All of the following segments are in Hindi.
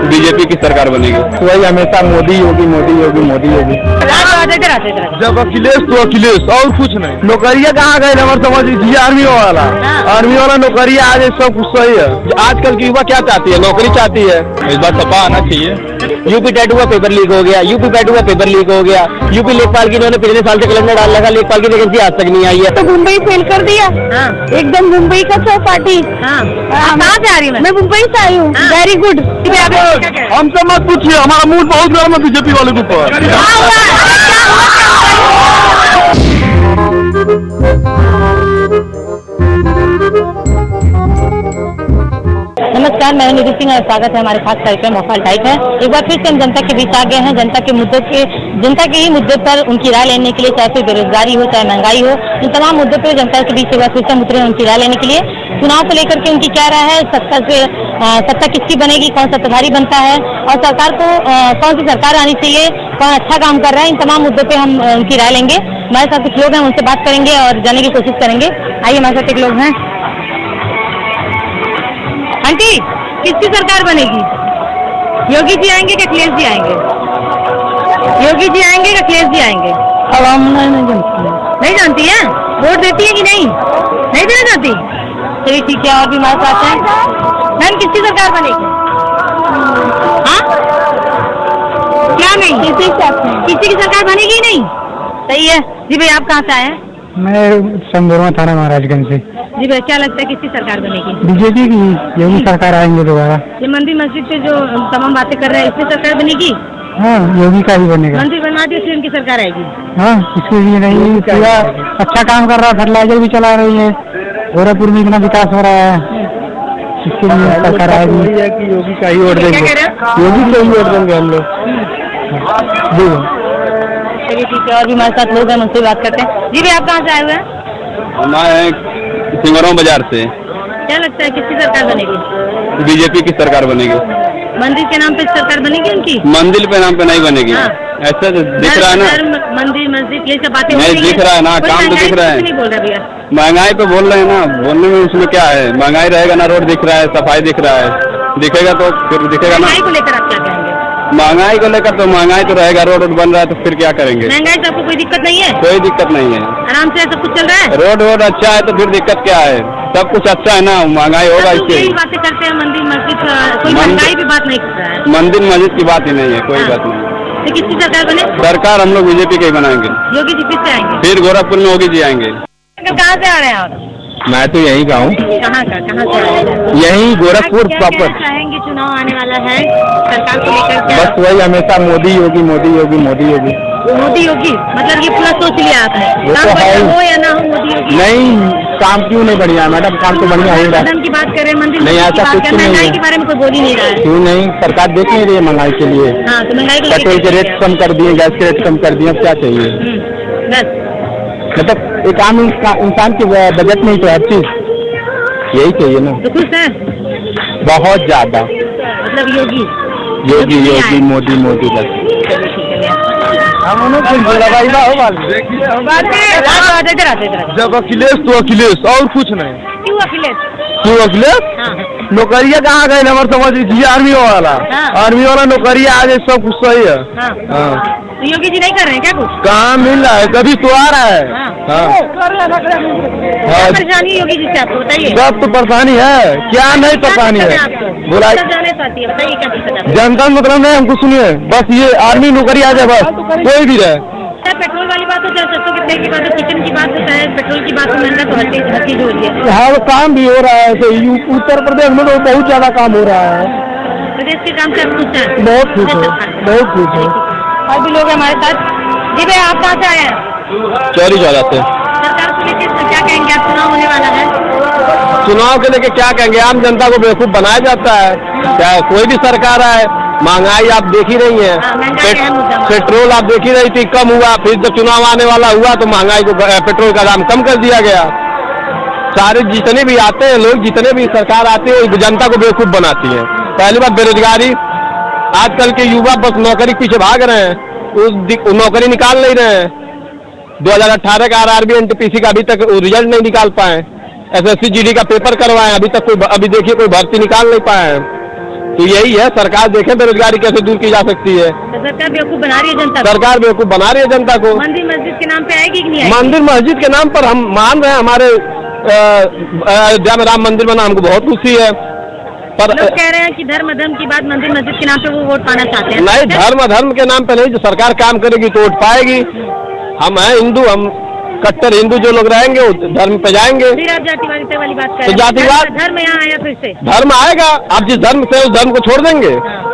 बीजेपी की सरकार बनेगी। तो वही हमेशा मोदी योगी मोदी योगी मोदी योगी। जब अखिलेश तो अखिलेश और कुछ नहीं। नौकरिया कहाँ गए हमारे समझ लीजिए आर्मी वाला नौकरिया आज सब कुछ सही है। आजकल की युवा क्या चाहती है? नौकरी चाहती है। इस बार सपा आना चाहिए। यूपी टैटू का पेपर लीक हो गया, यूपी टैटू का पेपर लीक हो गया, यूपी लेखपाल की इन्होंने पिछले साल से कैलेंडर डाल लगा, लेखपाल की वैकेंसी आज तक नहीं आई है। तो मुंबई फेल कर दिया। एकदम मुंबई का चौपाटी। कहाँ से आ रही है? मैं मुंबई से आई हूँ। Very good. हमसे मत पूछिए, हमारा मूड बहुत गर्म है बीजेपी वाले के ऊपर। नमस्कार, मैं निधि सिंह और स्वागत है हमारे खास कार्यक्रम भोपाल टाइप है। एक बार फिर से हम जनता के बीच आ गए हैं। जनता के ही मुद्दे पर उनकी राय लेने के लिए, चाहे फिर बेरोजगारी हो चाहे महंगाई हो, इन तमाम मुद्दों पर जनता के बीच एक बार फिर से हम उतरे हैं उनकी राय लेने के लिए। चुनाव को लेकर के उनकी क्या राय है, सत्ता किसकी बनेगी, कौन सत्ताधारी बनता है और सरकार को कौन सी सरकार आनी चाहिए, कौन अच्छा काम कर रहा है, इन तमाम मुद्दों पे हम उनकी राय लेंगे। हमारे साथ कुछ लोग हैं, उनसे बात करेंगे और जानने की कोशिश करेंगे। आइए, हमारे साथ एक लोग हैं। आंटी, किसकी सरकार बनेगी? योगी जी आएंगे कि अखिलेश जी आएंगे? योगी जी आएंगे कि अखिलेश जी आएंगे? अब हम नहीं जानती है? वोट देती है कि नहीं? नहीं देना चाहती? चलिए ठीक है। और भी हमारे साथ हैं। मैम, किसकी सरकार बनेगी? हाँ, क्या नहीं? किसी की सरकार बनेगी नहीं? सही है जी। भाई, आप कहाँ से आए हैं? मैं संगोरमा थाना महाराजगंज से। जी भाई, क्या लगता है किसकी सरकार बनेगी? बीजेपी की योगी सरकार आएंगे दोबारा। ये मंदिर मस्जिद पे जो तमाम बातें कर रहे हैं, इसकी सरकार बनेगी? हाँ, योगी का ही बनेगा। मंदिर बनवा दिए, इसलिए उनकी सरकार आएगी? हाँ, इसके लिए नहीं, पूरा अच्छा काम कर रहा है, फर्टिलाइजर भी चला रही है, गोरखपुर में इतना विकास हो रहा है, इसके लिए सरकार आएगी। योगी का ही वोट देंगे, योगी को ही वोट देंगे हम लोग। चलिए ठीक है। और भी हमारे साथ लोग हैं, उनसे बात करते हैं। जी भाई, आप कहाँ से आए हुए हैं? मैं सिंगरौं बाजार से। क्या लगता है किसकी सरकार बनेगी? बीजेपी की सरकार बनेगी। मंदिर के नाम पे सरकार बनेगी उनकी? मंदिर पे नाम पे नहीं बनेगी। ऐसा तो दिख रहा है ना, मंदिर मस्जिद ये सब बातें नहीं दिख रहा है ना, काम तो दिख रहा है। नहीं बोल रहा भैया, महंगाई पे बोल रहे हैं ना, बोलने में उसमें क्या है? महंगाई रहेगा ना, रोड दिख रहा है, सफाई दिख रहा है, दिखेगा तो फिर दिखेगा ना। महंगाई को लेकर आप क्या कहेंगे? महंगाई को लेकर तो महंगाई तो रहेगा, रोड बन रहा है तो फिर क्या करेंगे? महंगाई से आपको कोई दिक्कत नहीं है? कोई दिक्कत नहीं है, आराम से सब कुछ चल रहा है। रोड अच्छा है तो फिर दिक्कत क्या है? सब कुछ अच्छा है ना, महंगाई होगा इससे। यही बातें करते हैं, मंदिर मस्जिद, कोई महंगाई की बात नहीं कर रहा है। मंदिर मस्जिद की बात ही नहीं है, कोई बात नहीं। तो किसकी सरकार बने? सरकार हम लोग बीजेपी के ही बनाएंगे। योगी जी किससे आएंगे? फिर गोरखपुर में योगी जी आएंगे। कहाँ से आ रहे हैं आप? मैं तो यही का हूँ। कहाँ से आ रहे हैं? यही गोरखपुर प्रॉपर। चाहेंगे चुनाव आने वाला है, सरकार को लेकर क्या? बस वही हमेशा मोदी योगी मोदी योगी मोदी योगी मोदी योगी। मतलब ये पूरा सोच लिया आपने, वो काम तो है बढ़िया हो या ना हो, मोदी योगी? नहीं, काम क्यों नहीं बढ़िया मैडम? काम तो बढ़िया ही रहा है। धन की बात करें, मंदिर नहीं, की ऐसा बात कुछ करें, नहीं महंगाई है। के बारे में कोई बोल ही नहीं रहा है। क्यों नहीं? सरकार देख नहीं रही है महंगाई के लिए। हाँ, तो महंगाई को पेट्रोल के रेट कम कर दिए, गैस के रेट कम कर दिए, अब क्या चाहिए? बस मतलब एक आम इंसान के बजट में ही तो हर चीज यही चाहिए ना। तो खुश है बहुत ज्यादा। मतलब योगी योगी योगी मोदी मोदी बस। जब अखिलेश तो अखिलेश और कुछ नहीं। क्यों अखिलेश? क्यों अखिलेश? नौकरिया कहाँ गए हमारे समझ लीजिए आर्मी वाला नौकरिया आज सब कुछ सही है। तो योगी जी नहीं कर रहे हैं क्या कुछ? कहाँ मिल रहा है? कभी तो आ रहा है। क्या परेशानी है योगी जी से, आपको बताइए। सब तो परेशानी है, क्या नहीं परेशानी है बोला? बताइए क्या दिक्कत है? जनता मतलब नहीं, हमको सुनिए, बस ये आर्मी नौकरी आ जाए, बस कोई भी रहे। पेट्रोल वाली बात हो चाहे सरसों के तेल की बात हो, किचन की बात हो चाहे पेट्रोल की बात हो, महंगा तो हर चीज हो रही है। हाँ, काम भी हो रहा है। तो उत्तर प्रदेश में तो बहुत ज्यादा काम हो रहा है। प्रदेश के काम से आप खुश हैं? बहुत खुश है, बहुत खुश है। और भी लोग हमारे साथ। जी भाई, आप कहाँ से आए हैं? चौरी चौरा से। सरकार को लेकर क्या कहेंगे आप? चुनाव होने वाला है, चुनाव के लेके क्या कहेंगे? आम जनता को बेवकूफ बनाया जाता है, चाहे कोई भी सरकार आए। महंगाई आप देख ही रही है, पेट्रोल आप देख ही रही थी कम हुआ, फिर जब चुनाव आने वाला हुआ तो महंगाई को पेट्रोल का दाम कम कर दिया गया। सारे जितने भी आते हैं लोग, जितने भी सरकार आते हैं, जनता को बेवकूफ बनाती है। पहली बात बेरोजगारी, आजकल के युवा बस नौकरी के पीछे भाग रहे हैं, उस नौकरी निकाल नहीं रहे हैं। 2018 का RRB NTPC का अभी तक रिजल्ट नहीं निकाल पाए। SSC GD का पेपर करवाए, अभी तक अभी देखिए कोई भर्ती निकाल नहीं पाए हैं। तो यही है, सरकार देखे बेरोजगारी कैसे दूर की जा सकती है। तो सरकार बेवकूफ बना रही है जनता को। सरकार बेवकूफ बना रही है जनता को। मंदिर मस्जिद के नाम पे आएगी कि नहीं आएगी? मंदिर मस्जिद के नाम पर हम मान रहे हैं, हमारे अयोध्या में राम मंदिर बना, हमको बहुत खुशी है, पर लोग कह रहे हैं कि धर्म की बात मंदिर मस्जिद के नाम पे वो वोट पाना चाहते हैं। नहीं, धर्म के नाम पे नहीं, जो सरकार काम करेगी तो वोट पाएगी। हम हैं हिंदू, हम कट्टर हिंदू जो लोग रहेंगे वो धर्म पे जाएंगे। फिर आप जातिवाद वाली बात कर तो जातिवाद धर्म यहाँ आया फिर से। धर्म आएगा, आप जिस धर्म से उस धर्म को छोड़ देंगे।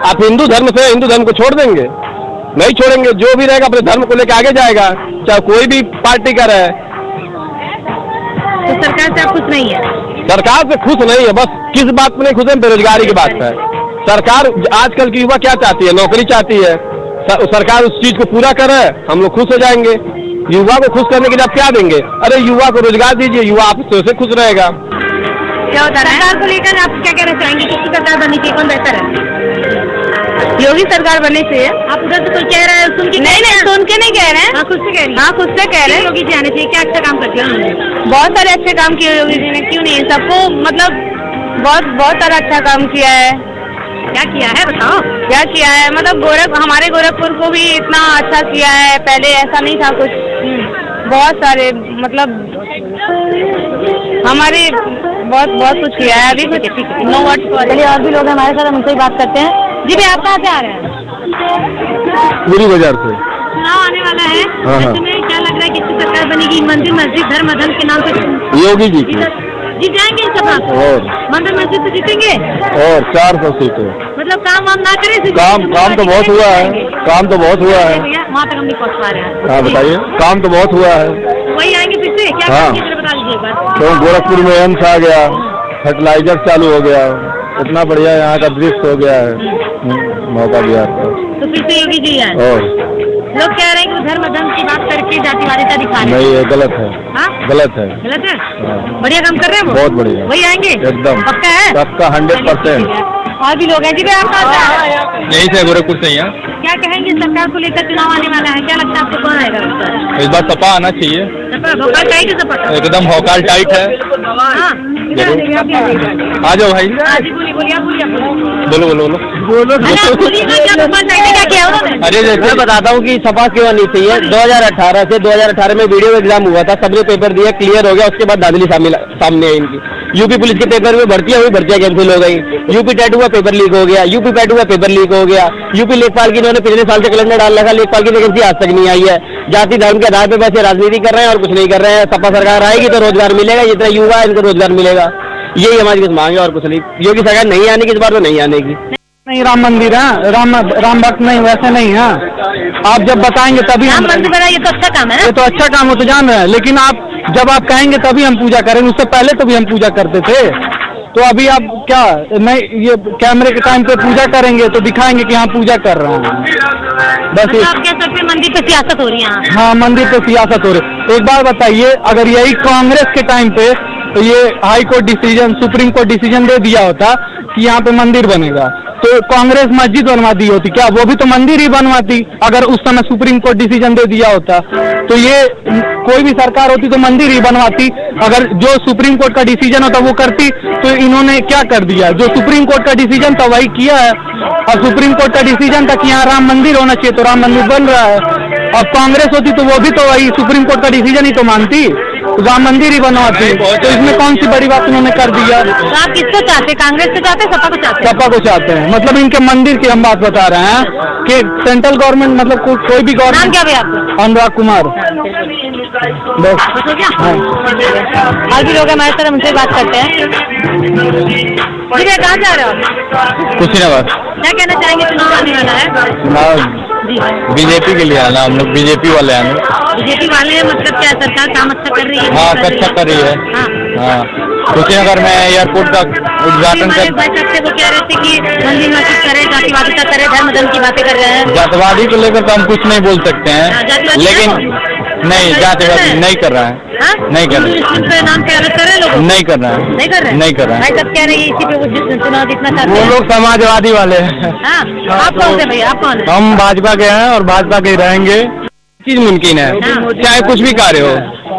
आप हिंदू धर्म से हिंदू धर्म को छोड़ देंगे? नहीं छोड़ेंगे। जो भी रहेगा अपने धर्म को लेकर आगे जाएगा, चाहे कोई भी पार्टी का रहे। तो सरकार से आप खुश नहीं है? सरकार से खुश नहीं है, बस किस बात में नहीं खुश है? बेरोजगारी की बात है। सरकार आजकल की युवा क्या चाहती है? नौकरी चाहती है। सरकार उस चीज को पूरा करे, हम लोग खुश हो जाएंगे। युवा को खुश करने के लिए आप क्या देंगे? अरे युवा को रोजगार दीजिए, युवा आपसे खुश रहेगा। क्या होता है सरकार को लेकर आप क्या कहना चाहेंगे? किसकी सरकार बननी चाहिए, कौन बेहतर है? योगी सरकार बननी चाहिए। आप उधर से कोई कह रहा है सुन के? नहीं, सुन के नहीं कह रहे हैं। हाँ, खुद से कह रहे हैं। हाँ, खुद से कह रहे हैं। योगी जी आने चाहिए। क्या अच्छा काम करते हैं उन्होंने? बहुत सारे अच्छे काम किए योगी जी ने। क्यों नहीं? सबको मतलब बहुत सारा अच्छा काम किया है। क्या किया है बताओ? क्या किया है मतलब हमारे गोरखपुर को भी इतना अच्छा किया है, पहले ऐसा नहीं था कुछ। बहुत सारे मतलब हमारे बहुत कुछ किया है। अभी कुछ नो वर्ड। चलिए और भी लोग हमारे साथ, हम उनसे ही बात करते हैं। जी भाई, आप कहाँ से आ रहे हैं? पूरी बाजार से। चुनाव आने वाला है, ऐसे में क्या लग रहा है किसकी सरकार बनेगी? मंदिर मस्जिद धर्म के नाम पे योगी जी की। जीत जाएंगे इस सभा से? और मंदिर मस्जिद से जीतेंगे? और 400 सीटें। मतलब काम वाम ना करे? काम तो बहुत हुआ है। काम तो बहुत हुआ है। वहाँ तक हम नहीं पहुँच पा रहे हैं। हाँ बताइए, काम तो बहुत हुआ है। वही आएंगे फिर से? क्या करेंगे बता दीजिए एक बार। तो गोरखपुर में एम्स आ गया, फर्टिलाइजर चालू हो गया, इतना बढ़िया यहाँ का दृश्य हो गया है। मौका दिया तो फिर से योगी जी आए। और लोग कह रहे हैं कि धर्म की बात करके जातिवादिता दिखा रहे हैं। नहीं, ये गलत है। हाँ? गलत है। गलत है? बढ़िया काम कर रहे हैं वो? बहुत बढ़िया। वही आएंगे एकदम पक्का है? सबका 100%। और भी लोग हैं। जी भाई, आप कहाँ से आ रहे हैं? यही से गोरखपुर से ही है। क्या कहेंगे? सरकार को लेकर चुनाव आने वाला है, क्या लगता है आपको कौन आएगा? इस बार सपा आना चाहिए। सपा टाइट है? सपा एकदम हौकाल टाइट है। हाँ, आ जाओ भाई। बोलिए बोलो क्या किया उन्होंने? अरे मैं बताता हूँ कि सपा क्यों आनी चाहिए। 2018 से 2018 में वीडियो एग्जाम हुआ था, सबने पेपर दिया, क्लियर हो गया। उसके बाद धांधली सामने आई इनकी। यूपी पुलिस के पेपर में भर्तियां हुई, भर्तियां कैंसिल हो गई। यूपी टेट हुआ, पेपर लीक हो गया। यूपी पैट हुआ, पेपर लीक हो गया। यूपी लेखपाल की इन्होंने पिछले साल से कैलेंडर डाल रखा, लेखपाल की वैकेंसी आज तक नहीं आई है। जाति धर्म के आधार पर बस ये राजनीति कर रहे हैं और कुछ नहीं कर रहे हैं। सपा सरकार आएगी तो रोजगार मिलेगा, जितना युवा है इनको रोजगार मिलेगा। यही हमारी कुछ मांग है और कुछ नहीं। योगी सरकार नहीं आने की, इस बार तो नहीं आने की। नहीं, राम मंदिर है, राम भक्त नहीं, वैसे नहीं है। आप जब बताएंगे तभी राम मंदिर बना, ये तो अच्छा काम है ना? ये तो अच्छा काम हो तो जान रहे हैं, लेकिन आप जब आप कहेंगे तभी हम पूजा करेंगे। उससे पहले तो भी हम पूजा करते थे। तो अभी आप क्या नहीं, ये कैमरे के टाइम पे पूजा करेंगे तो दिखाएंगे कि हाँ पूजा कर रहे हैं। बस मतलब आप कह सकते हैं मंदिर पे सियासत हो रही है? हाँ, मंदिर पे सियासत हो रही। एक बार बताइए, अगर यही कांग्रेस के टाइम पे तो ये high court decision, supreme court decision दे दिया होता कि यहाँ पे मंदिर बनेगा, तो कांग्रेस मस्जिद बनवा दी होती क्या? वो भी तो मंदिर ही बनवाती। अगर उस समय सुप्रीम कोर्ट डिसीजन दे दिया होता तो ये कोई भी सरकार होती तो मंदिर ही बनवाती। अगर जो सुप्रीम कोर्ट का डिसीजन होता वो करती, तो इन्होंने क्या कर दिया? जो सुप्रीम कोर्ट का डिसीजन था वही किया है। और सुप्रीम कोर्ट का डिसीजन था कि यहाँ राम मंदिर होना चाहिए, तो राम मंदिर बन रहा है। अब कांग्रेस होती तो वो भी तो वही सुप्रीम कोर्ट का डिसीजन ही तो मानती, राम मंदिर ही बनवाती। तो इसमें कौन सी बड़ी बात उन्होंने कर दिया? तो आप किसको चाहते? कांग्रेस को चाहते हैं, सपा को चाहते हैं? सपा को चाहते हैं। मतलब इनके मंदिर की हम बात बता रहे हैं कि सेंट्रल गवर्नमेंट, मतलब कोई भी नाम गवर्नमेंट। क्या भैया आपका? अनुराग कुमार। बस हो गया? हाँ। और भी लोग हमारे साथ, उनसे बात करते हैं। जी भैया, कहाँ जा रहे हो? कुशीनगर। क्या कहना चाहेंगे? चुनाव आने वाला है जी। बीजेपी के लिए आना, हम लोग बीजेपी वाले आने। बीजेपी वाले हैं, मतलब क्या सरकार काम अच्छा कर रही है? हाँ, अच्छा कर रही है। हाँ, कुशीनगर में एयरपोर्ट का उद्घाटन कर। भाई साहब से वो कह रहे थे कि मंदिर मस्जिद करे, जातिवादिता करे, धर्म की बातें कर रहे हैं। जातिवादी को लेकर तो हम कुछ नहीं बोल सकते हैं, लेकिन नहीं, जातिवादी नहीं कर रहा है। नहीं कर रहा है। नाम क्या अलग कर रहे हैं लोग? नहीं कर रहा है। नहीं कर रहे? नहीं कर रहा है। भाई साहब कह रहे हैं इसी पे वो चुनाव जीतना चाहते वो हैं। लोग समाजवादी वाले हैं। हाँ, आप कौन से भैया? आप कौन? हम भाजपा के हैं और भाजपा के ही रहेंगे। चीज मुमकिन है, चाहे कुछ भी कार्य हो।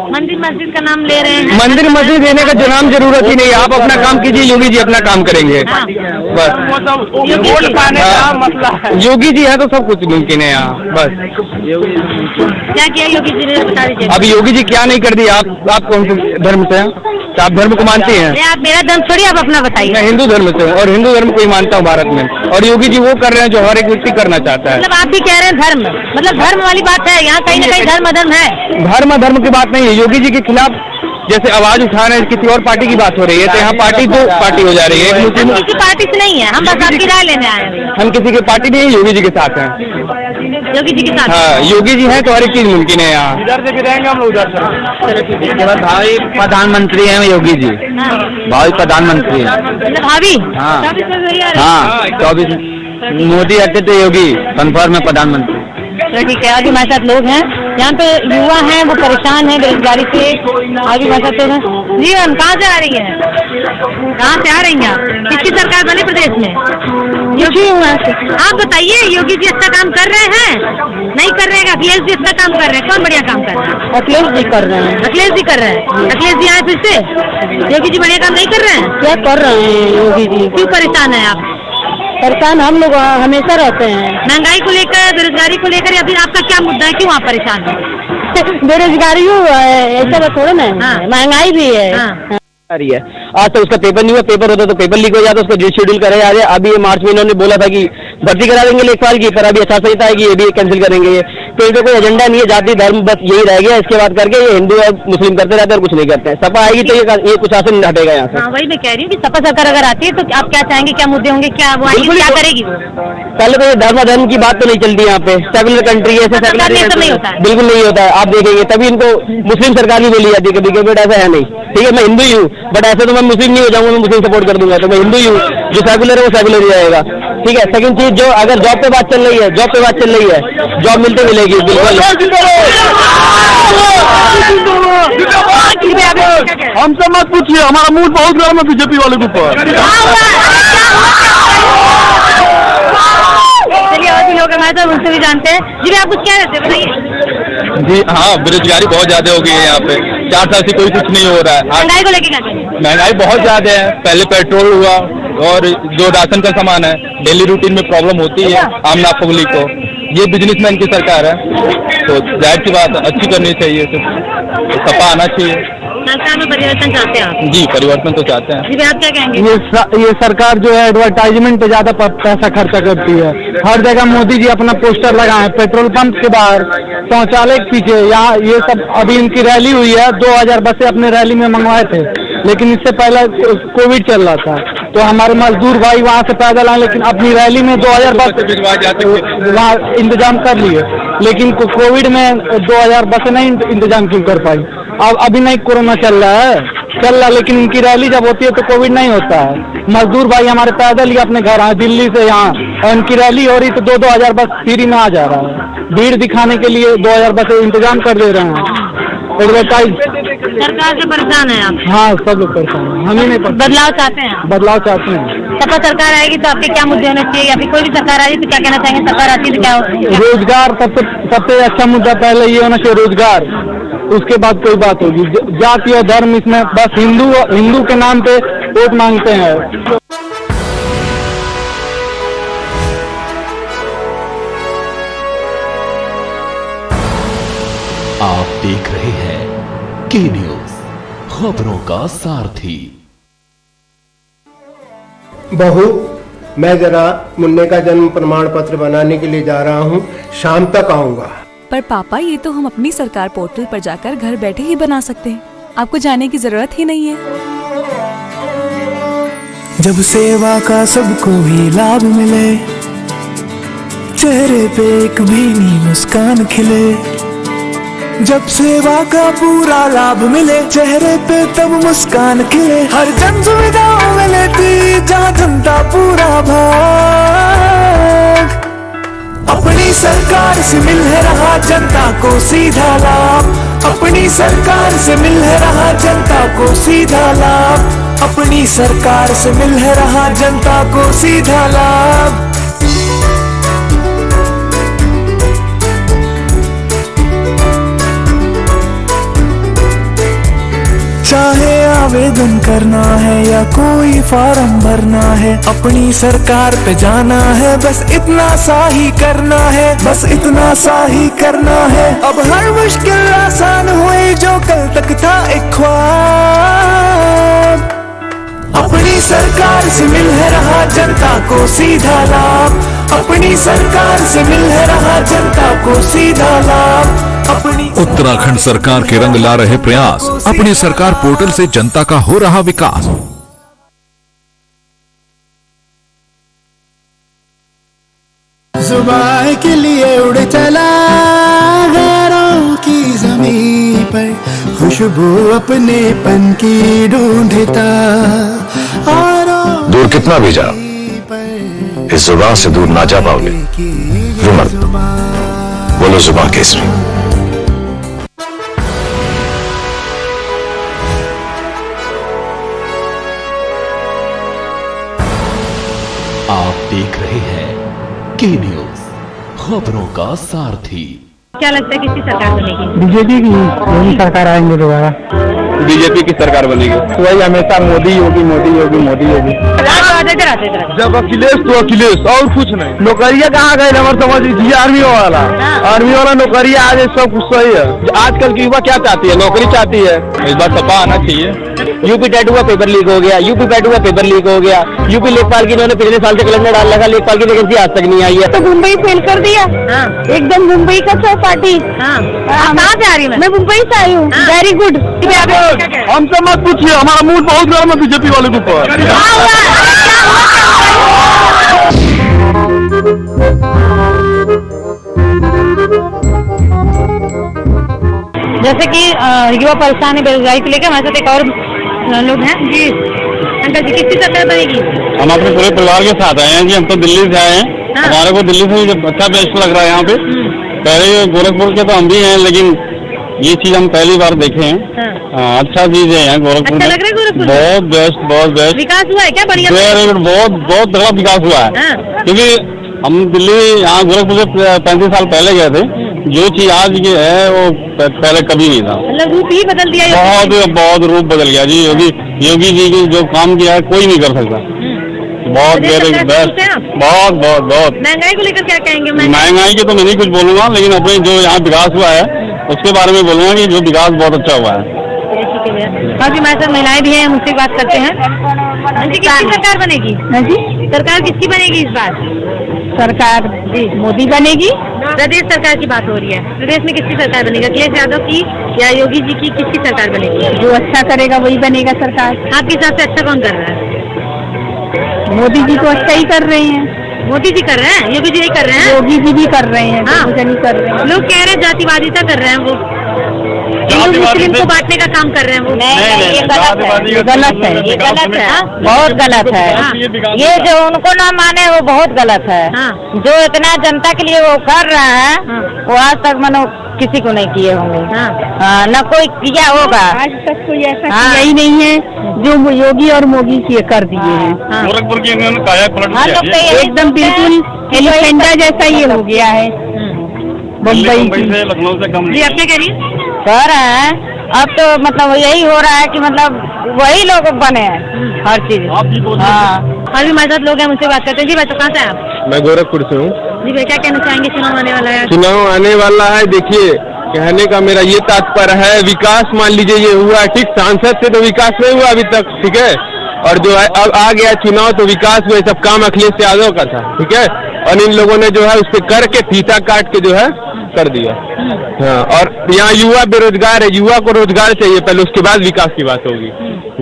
मंदिर मस्जिद का नाम ले रहे हैं। मंदिर मस्जिद देने का नाम जरूरत ही नहीं है, आप अपना काम कीजिए, योगी जी अपना काम करेंगे बस। वोट पाने का मसला है, योगी जी है तो सब कुछ मुमकिन है यहाँ बस। क्या किया योगी जी ने, बता दीजिए। अब योगी जी क्या नहीं कर दिया। आप कौन से धर्म से हैं? आप धर्म को मानते हैं? आप मेरा धर्म छोड़िए, आप अपना बताइए। मैं हिंदू धर्म से हूँ और हिंदू धर्म को ही मानता हूँ भारत में, और योगी जी वो कर रहे हैं जो हर एक व्यक्ति करना चाहता है। मतलब आप भी कह रहे हैं धर्म, मतलब धर्म वाली बात है यहाँ, कहीं ना कहीं धर्म अधर्म है। धर्म की बात नहीं है। योगी जी के खिलाफ जैसे आवाज उठा रहे हैं, किसी और पार्टी की बात हो रही है, तो यहाँ पार्टी दो पार्टी हो जा रही है। हम किसी पार्टी से नहीं है, हम बस आपकी राय लेने आए हैं। हम किसी की पार्टी नहीं है, योगी जी के साथ हैं। योगी जी के साथ? हाँ, योगी जी हैं तो हर एक चीज मुमकिन है यहाँ। इधर से भी रहेंगे हम लोग, उधर से। भाई प्रधानमंत्री हैं योगी जी, भाई प्रधानमंत्री हैं। मतलब भाभी? हाँ 24 मोदी हटे तो योगी कन्फर्म है प्रधानमंत्री। तो ठीक है, आगे हमारे साथ लोग हैं यहाँ पे, युवा हैं, वो परेशान हैं बेरोजगारी से। आगे हमारे साथ लोग हैं। जी मैम, कहाँ से आ रही हैं? कहाँ से आ रही हैं आप? किसकी सरकार बनी प्रदेश में? योगी हूँ। आप बताइए, योगी जी अच्छा काम कर रहे हैं, नहीं कर रहे हैं? अखिलेश जी अच्छा काम कर रहे हैं, कौन बढ़िया काम कर रहे हैं? अखिलेश जी कर रहे हैं। अखिलेश जी कर रहे हैं। अखिलेश जी आए फिर से, योगी जी बढ़िया काम नहीं कर रहे हैं? क्या कर रहे हैं योगी जी? क्यों परेशान है आप? परेशान हम लोग हमेशा रहते हैं, महंगाई को लेकर, बेरोजगारी को लेकर, या फिर आपका क्या मुद्दा है, क्यों आप परेशान हैं? बेरोजगारी ऐसा थोड़ा ना है, महंगाई भी है। आ रही है। आज तक उसका पेपर नहीं हुआ, पेपर होता तो पेपर लीक हो जाता, उसको शेड्यूल करा जा रहा है। अभी ये मार्च में इन्होंने बोला था कि भर्ती करा देंगे 1 साल की, पर अभी आचार संहिता आएगी, ये भी कैंसिल करेंगे। तो इनका कोई एजेंडा नहीं है, जाति धर्म बस यही रह गया। इसके बाद करके ये हिंदू और मुस्लिम करते रहते हैं और कुछ नहीं करते हैं। सपा आएगी तो ये कुछ शासन हटेगा यहाँ से। हाँ, वही मैं कह रही हूँ कि सपा सरकार अगर आती है तो आप क्या चाहेंगे, क्या मुद्दे होंगे, क्या वो आएगी, क्या करेगी वो? पहले तो धर्म की बात तो नहीं चलती यहाँ पे, सेकुलर कंट्री है, नहीं होता है। बिल्कुल नहीं होता है। आप देखेंगे तभी इनको मुस्लिम सरकार भी बोली जाती है कभी कभी, बट ऐसा है नहीं। ठीक है, मैं हिंदू ही हूँ, बट ऐसे तो मैं मुस्लिम नहीं हो जाऊंगा, मैं मुस्लिम सपोर्ट कर दूंगा। तो मैं हिंदू ही हूँ, जो सेकुलर है वो सेकुलर ही रहेगा। ठीक है। सेकंड चीज, जो अगर जॉब पे बात चल रही है, जॉब मिलते मिलेगी बिल्कुल। हमसे मत पूछिए, हमारा मूड बहुत गर्म है बीजेपी वाले के ऊपर। चलिए, और भी लोग हमारे साथ, उनसे भी जानते हैं। जी आप कुछ कह रहे थे, बताइए। जी हाँ, बेरोजगारी बहुत ज्यादा हो गई है यहाँ पे, 4 साल से कोई कुछ नहीं हो रहा है। महंगाई को लेके क्या कहेंगे? महंगाई बहुत ज्यादा है। पहले पेट्रोल हुआ और जो राशन का सामान है, डेली रूटीन में प्रॉब्लम होती है आम नाम पब्लिक को। ये बिजनेसमैन की सरकार है, तो जाहिर सी बात अच्छी करनी चाहिए, तो सपा आना चाहिए। सरकार में परिवर्तन चाहते हैं आप? जी, परिवर्तन तो चाहते हैं। जी आप क्या कहेंगे? ये सरकार जो है एडवर्टाइजमेंट पे ज्यादा पैसा खर्चा करती है। हर जगह मोदी जी अपना पोस्टर लगाए, पेट्रोल पंप के बाहर, शौचालय के पीछे, यहाँ ये सब। अभी इनकी रैली हुई है, 2000 बसें अपने रैली में मंगवाए थे, लेकिन इससे पहले कोविड चल रहा था, तो हमारे मजदूर भाई वहाँ से पैदल आए, लेकिन अपनी रैली में 2000 बस वहाँ इंतजाम कर लिए, लेकिन कोविड में 2000 बसें नहीं इंतजाम क्यों कर पाई? अब अभी नहीं कोरोना चल रहा, लेकिन इनकी रैली जब होती है तो कोविड नहीं होता है। मजदूर भाई हमारे पैदल ही अपने घर आए दिल्ली से यहाँ, और इनकी रैली हो रही तो 2-2000 बस फ्री में आ जा रहा है। भीड़ दिखाने के लिए 2000 बसें इंतजाम कर दे रहे हैं, एडवर्टाइज। सरकार से परेशान है आप? हाँ, सब लोग परेशान हैं, हम ही नहीं परेशान। बदलाव चाहते हैं? बदलाव चाहते हैं। सपा सरकार आएगी तो आपके क्या मुद्दे होने चाहिए, या फिर कोई भी सरकार आएगी तो क्या कहना चाहेंगे? सरकार आती है तो क्या? रोजगार सबसे अच्छा मुद्दा पहले ये होना चाहिए, रोजगार। उसके बाद कोई बात होगी। जाति और धर्म इसमें बस हिंदू के नाम पे वोट मांगते हैं। आप देख रहे हैं के न्यूज, खबरों का सारथी। बहू, मैं जरा मुन्ने का जन्म प्रमाण पत्र बनाने के लिए जा रहा हूँ, शाम तक आऊँगा। पर पापा, ये तो हम अपनी सरकार पोर्टल पर जाकर घर बैठे ही बना सकते हैं, आपको जाने की जरूरत ही नहीं है। जब सेवा का सबको ही लाभ मिले, चेहरे पे एक भीनी मुस्कान खिले। जब सेवा का पूरा लाभ मिले, चेहरे पे तब मुस्कान खिले। हर जन सुविधाओं में लेती जहाँ जनता पूरा भाग। अपनी सरकार से मिल रहा जनता को सीधा लाभ, अपनी सरकार से मिल रहा जनता को सीधा लाभ, अपनी सरकार से मिल रहा जनता को सीधा लाभ। लॉगिन करना है या कोई फॉर्म भरना है, अपनी सरकार पे जाना है, बस इतना सा ही करना है, बस इतना सा ही करना है। अब हर मुश्किल आसान हुई जो कल तक था एक ख्वाब। अपनी सरकार से मिल है रहा जनता को सीधा लाभ, अपनी सरकार से मिल है रहा जनता को सीधा लाभ, अपनी उत्तराखंड सरकार के रंग ला रहे प्रयास, अपनी सरकार पोर्टल से जनता का हो रहा विकास। जुबान के लिए उड़ चला गैरों की जमीन पर, खुशबू अपने पन की ढूंढता। दूर कितना भी जाओ, इस जुबान से दूर ना जा पाओगे। रुमर बोलो जुबान केसरी। आप देख रहे हैं के न्यूज, खबरों का सारथी। क्या लगता है किसकी सरकार बनेगी? बीजेपी की योगी सरकार आएंगे दोबारा। बीजेपी की सरकार बनेगी। तो वही हमेशा मोदी योगी मोदी योगी मोदी योगी। जब अखिलेश तो अखिलेश और कुछ नहीं। नौकरिया कहाँ गए हमारे समझ लीजिए, आर्मी वाला आर्मी वाला नौकरिया आज सब कुछ सही है। आजकल की युवा क्या चाहती है? नौकरी चाहती है। इस बार सपा आना चाहिए। यूपी टेट हुआ पेपर लीक हो गया, यूपी पैट हुआ पेपर लीक हो गया, यूपी लेखपाल की इन्होंने पिछले साल से कैलेंडर डाल लगा, लेखपाल की वैकेंसी आज तक नहीं आई है। तो मुंबई फेल कर दिया। एकदम मुंबई का चौपाटी। कहाँ से आ रही है? मैं मुंबई से आई हूँ। Very good. हमसे मत पूछिए, हमारा मूड बहुत गर्म है बीजेपी वाले के ऊपर। जैसे कि युवा परेशान है बेरोजगारी को लेकर, हमारे साथ एक और लोग हैं जी। अंकल जी, किसकी सरकार बनेगी? हम अपने पूरे परिवार के साथ आए हैं जी। हम तो दिल्ली से आए हैं। हमारे को दिल्ली से अच्छा बेस्ट लग रहा है यहाँ पे। पहले गोरखपुर के तो हम भी हैं, लेकिन ये चीज हम पहली बार देखे हैं। अच्छा चीज है यहाँ गोरखपुर में। अच्छा लग रहा है गोरखपुर? बहुत बेस्ट, बहुत बेस्ट। विकास हुआ है क्या? बढ़िया। बहुत बड़ा विकास हुआ है। क्योंकि हम दिल्ली यहाँ गोरखपुर से 35 साल पहले गए थे। जो चीज आज ये है वो पहले कभी नहीं था। मतलब रूप ही बदल दिया। बहुत रूप बदल गया जी। योगी जी की जो काम किया है कोई नहीं कर सकता। बहुत बेस्ट, बहुत बहुत बहुत। महंगाई को लेकर क्या कहेंगे? महंगाई की तो मैं नहीं कुछ बोलूंगा, लेकिन अपने जो यहाँ विकास हुआ है उसके बारे में बोलूंगा कि जो विकास बहुत अच्छा हुआ है। हाँ जी, हमारे साथ महिलाएं भी हैं, उनसे बात करते हैं। किसकी सरकार बनेगी? हाँ जी, सरकार किसकी बनेगी इस बार? सरकार मोदी बनेगी। प्रदेश सरकार की बात हो रही है। प्रदेश में किसकी सरकार बनेगी? अखिलेश यादव की या योगी जी की? किसकी सरकार बनेगी? जो अच्छा करेगा वही बनेगा सरकार। आपके हिसाब से अच्छा कौन कर रहा है? मोदी जी तो अच्छा ही कर रहे हैं। मोदी जी कर रहे हैं, योगी जी नहीं कर रहे हैं। योगी जी भी कर रहे हैं। हाँ, नहीं कर रहे हैं। लोग कह रहे हैं जातिवादिता कर रहे हैं, वो हिंदू मुस्लिम को बांटने का काम कर रहे हैं। वो नहीं, ये गलत है। ये गलत है, ये गलत है, बहुत गलत है। ये जो उनको ना माने वो बहुत गलत है। जो इतना जनता के लिए वो कर रहा है वो आज तक मानो किसी को नहीं किए होंगे। न कोई किया होगा आज तक, कोई ऐसा किया ही नहीं है जो योगी और मोदी किए कर दिए हैं। गोरखपुर की काया पलट एकदम बिल्कुल एलिफेंटा जैसा ये हो गया है मुंबई से, लखनऊ से कम। जी, अपने करिए। कर रहा है अब तो मतलब यही हो रहा है कि मतलब वही लोग बने हैं हर चीज। हाँ, और भी हमारे साथ लोग हैं, मुझसे बात करते हैं। जी भाई, तो कहाँ से आप? मैं गोरखपुर से हूँ। जी भाई, क्या कहना चाहेंगे? चुनाव आने वाला है। चुनाव आने वाला है। देखिए, कहने का मेरा ये तात्पर्य है, विकास मान लीजिए ये हुआ ठीक, सांसद से तो विकास नहीं हुआ अभी तक, ठीक है। और जो है अब आ गया चुनाव तो विकास में सब काम अखिलेश यादव का था, ठीक है। और इन लोगों ने जो है उस पर करके फीता काट के जो है कर दिया। हाँ, और यहाँ युवा बेरोजगार है, युवा को रोजगार चाहिए पहले, उसके बाद विकास की बात होगी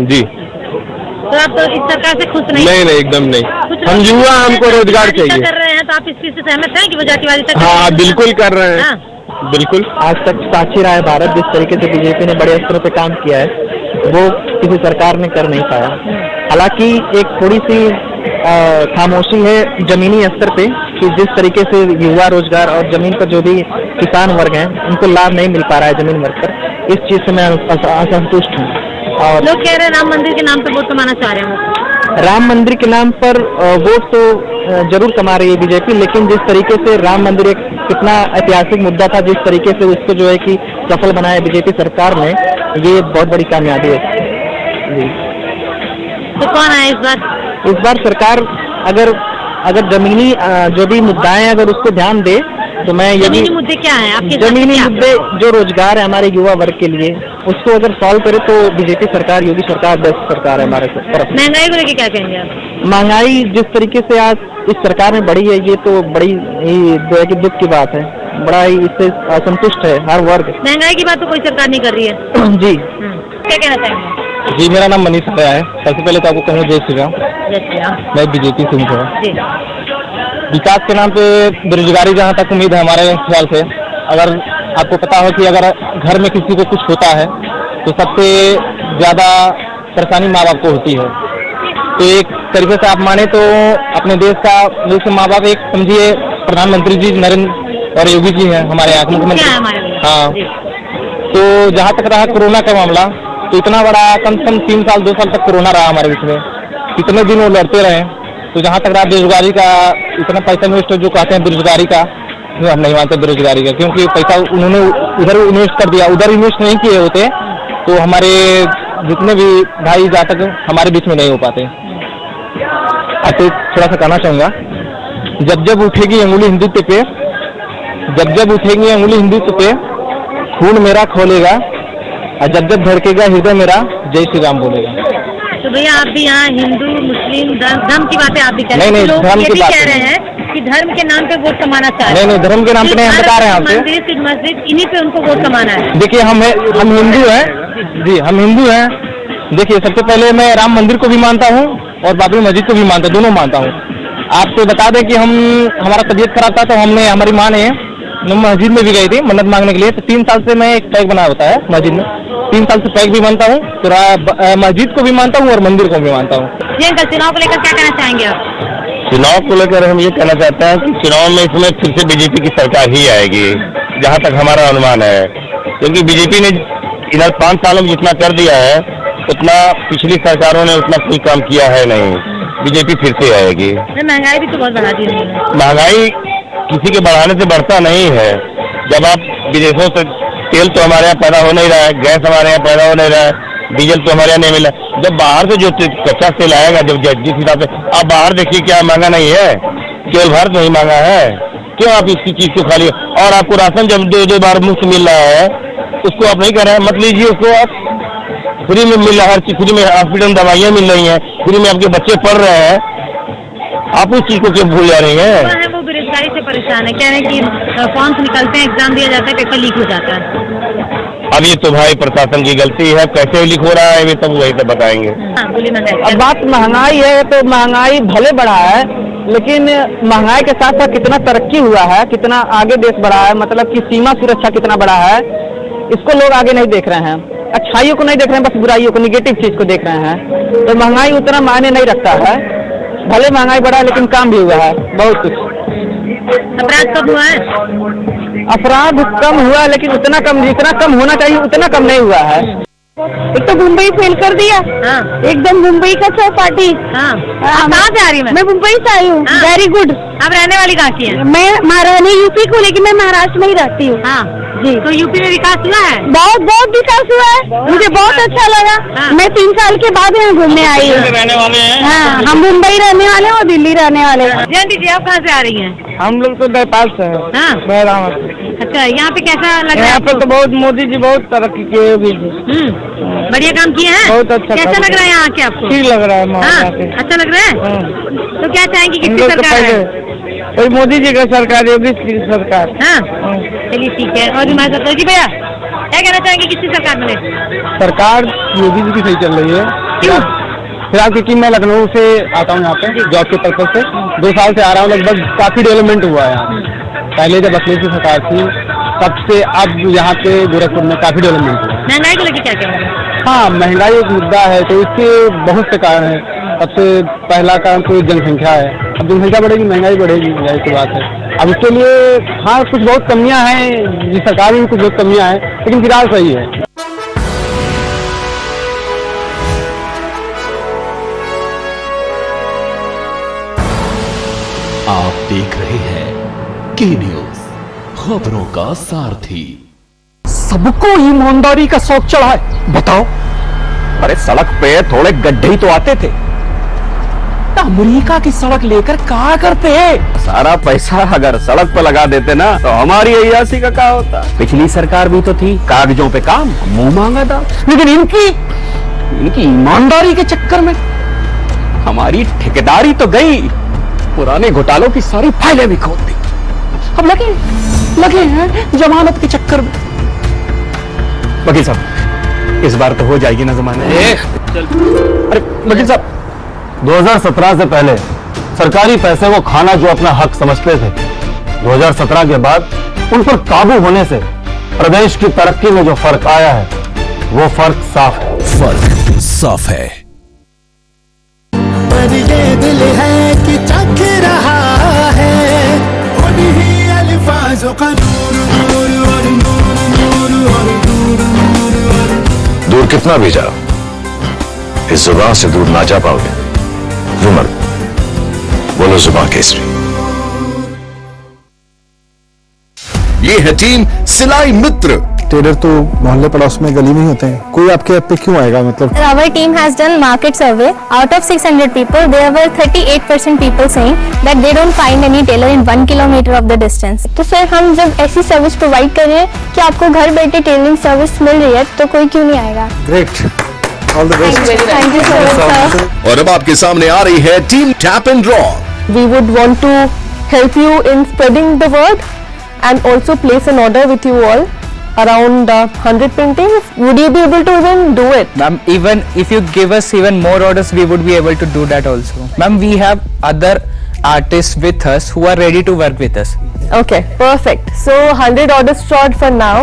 जी। तो आप तो इस सरकार से खुश नहीं? नहीं, एकदम नहीं। हम युवा, हमको रोजगार चाहिए। कर रहे हैं तो आप इस चीज से सहमत हैं कि वो जातिवादी तक? हाँ, बिल्कुल कर रहे हैं। बिल्कुल। आज तक साक्षी राय भारत जिस तरीके से बीजेपी ने बड़े स्तरों पे काम किया है वो किसी सरकार ने कर नहीं पाया। हालांकि एक थोड़ी सी खामोशी है जमीनी स्तर पे कि जिस तरीके से युवा रोजगार और जमीन पर जो भी किसान वर्ग हैं उनको लाभ नहीं मिल पा रहा है जमीन वर्ग पर। इस चीज से मैं असंतुष्ट हूँ। और लोग कह रहे हैं राम मंदिर के नाम पर वोट कमाना चाह रहे हैं। राम मंदिर के नाम पर वोट तो जरूर कमा रही है बीजेपी, लेकिन जिस तरीके से राम मंदिर एक कितना ऐतिहासिक मुद्दा था, जिस तरीके से उसको जो है कि सफल बनाया बीजेपी सरकार ने, ये बहुत बड़ी कामयाबी है। तो कौन आए इस बार सरकार अगर जमीनी जो भी मुद्दाएं हैं अगर उसको ध्यान दे तो मैं जमीनी मुद्दे क्या हैं आपके? जमीनी मुद्दे जो रोजगार है हमारे युवा वर्ग के लिए उसको अगर सॉल्व करे तो बीजेपी सरकार, योगी सरकार बेस्ट सरकार है हमारे तरफ। महंगाई को लेकर क्या कहेंगे आप? महंगाई जिस तरीके से आज इस सरकार में बढ़ी है ये तो बड़ी ही दुख की बात है, बड़ा ही इससे असंतुष्ट है हर वर्ग। महंगाई की बात तो कोई सरकार नहीं कर रही है। जी क्या कहना चाहेंगे? जी, मेरा नाम मनीष है। सबसे पहले तो आपको कहूँ जय श्री राम। मैं बीजेपी से हूँ। विकास के नाम पे बेरोजगारी जहाँ तक उम्मीद है हमारे ख्याल से, अगर आपको पता हो कि अगर घर में किसी को कुछ होता है तो सबसे ज्यादा परेशानी माँ बाप को होती है। तो एक तरीके से आप माने तो अपने देश का जैसे माँ बाप एक समझिए प्रधानमंत्री जी नरेंद्र और योगी जी हैं हमारे यहाँ के मुख्यमंत्री। हाँ, तो जहाँ तक रहा कोरोना का मामला तो इतना बड़ा कम से कम 3 साल 2 साल तक कोरोना रहा हमारे बीच में, कितने दिन वो लड़ते रहे। तो जहाँ तक रहा बेरोजगारी का, इतना पैसा इन्वेस्ट जो कहते हैं बेरोजगारी का, हम नहीं मानते बेरोजगारी का, क्योंकि पैसा उन्होंने उधर इन्वेस्ट कर दिया, उधर इन्वेस्ट नहीं किए होते तो हमारे जितने भी भाई जहाँ तक हमारे बीच में नहीं हो पाते। आपको थोड़ा सा कहना चाहूँगा, जब जब उठेगी अंगुली हिंदुत्व पे, जब जब उठेगी अंगुली हिंदुत्व पे खून मेरा खोलेगा, और जब जब धड़केगा हृदय मेरा जय श्री राम बोलेगा। तो भैया आप भी यहाँ हिंदू मुस्लिम धर्म की बातें आप भी कह रहे हैं? नहीं, लोग धर्म ये की भी बात कह रहे हैं कि धर्म के नाम पे वोट कमाना चाह रहे हैं। नहीं, धर्म के नाम पे नहीं, हम बता रहे हैं आपसे। मंदिर मस्जिद इन्हीं पे उनको वोट कमाना है। देखिए हम हिंदू हैं जी, हम हिंदू हैं। देखिए सबसे पहले मैं राम मंदिर को भी मानता हूँ और बाबरी मस्जिद को भी मानता हूँ, दोनों मानता हूँ। आपको बता दें कि हमारा तबीयत खराब था तो हमने, हमारी माँ ने मस्जिद में भी गई थी मन्नत मांगने के लिए। तो 3 साल से मैं एक पैक बना होता है मस्जिद में, 3 साल से पैक भी मानता हूँ, तो मस्जिद को भी मानता हूँ और मंदिर को भी मानता हूँ। जी अंकल, चुनाव को लेकर क्या कहना चाहेंगे आप? चुनाव को लेकर हम ये कहना चाहते हैं कि चुनाव में इसमें फिर से बीजेपी की सरकार ही आएगी, जहाँ तक हमारा अनुमान है, क्योंकि बीजेपी ने इधर 5 सालों में जितना कर दिया है उतना पिछली सरकारों ने उतना कोई काम किया है नहीं। बीजेपी फिर से आएगी। महंगाई भी तो बहुत बढ़ा दी है। महंगाई किसी के बढ़ाने से बढ़ता नहीं है। जब आप विदेशों से तेल तो हमारे यहाँ पैदा हो नहीं रहा है, गैस हमारे यहाँ पैदा हो नहीं रहा है, डीजल तो हमारे यहाँ नहीं मिला। जब बाहर से जो कच्चा तेल आएगा, जब जिस हिसाब से आप बाहर देखिए क्या महंगा नहीं है, केवल भारत में ही महंगा है। क्यों आप इसकी चीज को खा लिए? और आपको राशन जब 2 बार मुफ्त मिल रहा है उसको आप नहीं कर रहे हैं, मत लीजिए उसको। आप फ्री में मिल रहा है, हर चीज फ्री में, हॉस्पिटल में दवाइयाँ मिल रही हैं, फ्री में आपके बच्चे पढ़ रहे हैं, आप उस चीज को क्यों भूल जा रही हैं? वो बेरोजगारी से परेशान है, कह रहे हैं कि फॉर्म्स निकलते हैं, एग्जाम दिया जाता है, पेपर लीक हो जाता है। अब ये तो भाई प्रशासन की गलती है, कैसे लीक हो रहा है ये तब वही तो बताएंगे। अब बात महंगाई है तो महंगाई भले बढ़ा है, लेकिन महंगाई के साथ साथ कितना तरक्की हुआ है, कितना आगे देश बढ़ा है, मतलब कि सीमा सुरक्षा कितना बढ़ा है, इसको लोग आगे नहीं देख रहे हैं। अच्छाइयों को नहीं देख रहे हैं, बस बुराइयों को, निगेटिव चीज को देख रहे हैं। तो महंगाई उतना मायने नहीं रखता है, भले महंगाई बढ़ा लेकिन काम भी हुआ है बहुत कुछ। अपराध कम हुआ है? अपराध कम हुआ लेकिन उतना कम, जितना कम होना चाहिए उतना कम नहीं हुआ है। एक तो मुंबई फेल कर दिया। हाँ। एकदम मुंबई का चौपाटी। हाँ। कहाँ से आ रही है? मैं मुंबई से आई हूँ। हाँ। Very good. आप रहने वाली कहाँ की है? मैं महारानी यूपी को, लेकिन मैं महाराष्ट्र में ही रहती हूँ। हाँ जी। तो यूपी में विकास हुआ है? बहुत बहुत विकास हुआ है, मुझे बहुत अच्छा लगा। हाँ। मैं 3 साल के बाद यहाँ घूमने आई हूँ। रहने वाले हैं? हाँ, हम मुंबई रहने वाले हैं और दिल्ली रहने वाले हैं। जयंती जी, आप कहाँ से आ रही हैं? हम लोग तो नेपाल से हैं। हाँ। बहरामत। अच्छा, यहाँ पे कैसा लग रहा है? यहाँ पे तो बहुत मोदी जी बहुत तरक्की किए भी, बढ़िया काम किए हैं। बहुत अच्छा कैसा काम लग रहा है यहाँ के आपको? ठीक लग रहा है। हाँ, अच्छा लग रहा है। तो क्या चाहेंगे किसकी सरकार है? कोई मोदी जी का सरकार, योगी जी की सरकार। हाँ, चलिए ठीक है। और हमारे साथ जी भैया क्या कहना चाहेंगे, किसकी सरकार मिले? सरकार योगी जी की सही चल रही है। क्यों? फिलहाल क्योंकि मैं लखनऊ से आता हूँ यहाँ पे जॉब के पर्पज से, 2 साल से आ रहा हूँ। लगभग काफी डेवलपमेंट हुआ है यहाँ। पहले जब अखिलेश की सरकार थी तब से अब यहाँ पे गोरखपुर में काफी डेवलपमेंट हुआ। महंगाई को लेकर क्या कहेंगे? हाँ, महंगाई एक मुद्दा है, तो इसके बहुत से कारण है। सबसे पहला कारण तो जनसंख्या है। अब जनसंख्या बढ़ेगी महंगाई बढ़ेगी, यही तो बात है। अब इसके लिए हाँ कुछ बहुत कमियां हैं, जिस सरकार में भी कुछ बहुत कमियां हैं, लेकिन फिलहाल सही है। आप देख रहे हैं के न्यूज, खबरों का सारथी। सबको ईमानदारी का शौक चढ़ा है, बताओ अरे सड़क पे थोड़े गड्ढे ही तो आते थे। अमेरिका की सड़क लेकर क्या करते हैं? सारा पैसा अगर सड़क पर लगा देते ना तो हमारी अय्यासी का क्या होता। पिछली सरकार भी तो थी, कागजों पे काम, मुंह मांगा था। लेकिन इनकी ईमानदारी के चक्कर में हमारी ठेकेदारी तो गई, पुराने घोटालों की सारी फाइलें भी खोल दी। अब लगे हैं जमानत के चक्कर में। वकील साहब, इस बार तो हो जाएगी ना जमानत। अरे वकील साहब, 2017 से पहले सरकारी पैसे को खाना जो अपना हक समझते थे, 2017 के बाद उन पर काबू होने से प्रदेश की तरक्की में जो फर्क आया है वो फर्क साफ है। फर्क साफ है। पर ये दिल है कि चख रहा है उन्हीं अल्फाजों का नूर और दूर कितना भी जाओ, इस जुबान से दूर ना जा पाओगे। रुमर, बोलो जुबान केसरी। ये है टीम सिलाई मित्र। टेलर तो मोहल्ले पड़ोस में गली में ही होते हैं, कोई आपके ऐप पे क्यों आएगा? मतलब Our team has done market survey. Out of 600 people, there were 38% people saying that they don't find any tailor in 1 kilometer of the distance. तो सर, हम जब ऐसी सर्विस प्रोवाइड कर रहे हैं कि आपको घर बैठे टेलरिंग सर्विस मिल रही है, तो कोई क्यों नहीं आएगा? Great, all the best. Thank you so much, sir. और अब आपके सामने आ रही है team tap and draw. We would want to help you in spreading the word and also place an order with you all around 100 paintings. Would you be able to even do it? Ma'am, even if you give us even more orders, we would be able to do that also. Ma'am, we have other artists with us who are ready to work with us. Okay, perfect. So 100 orders short for now.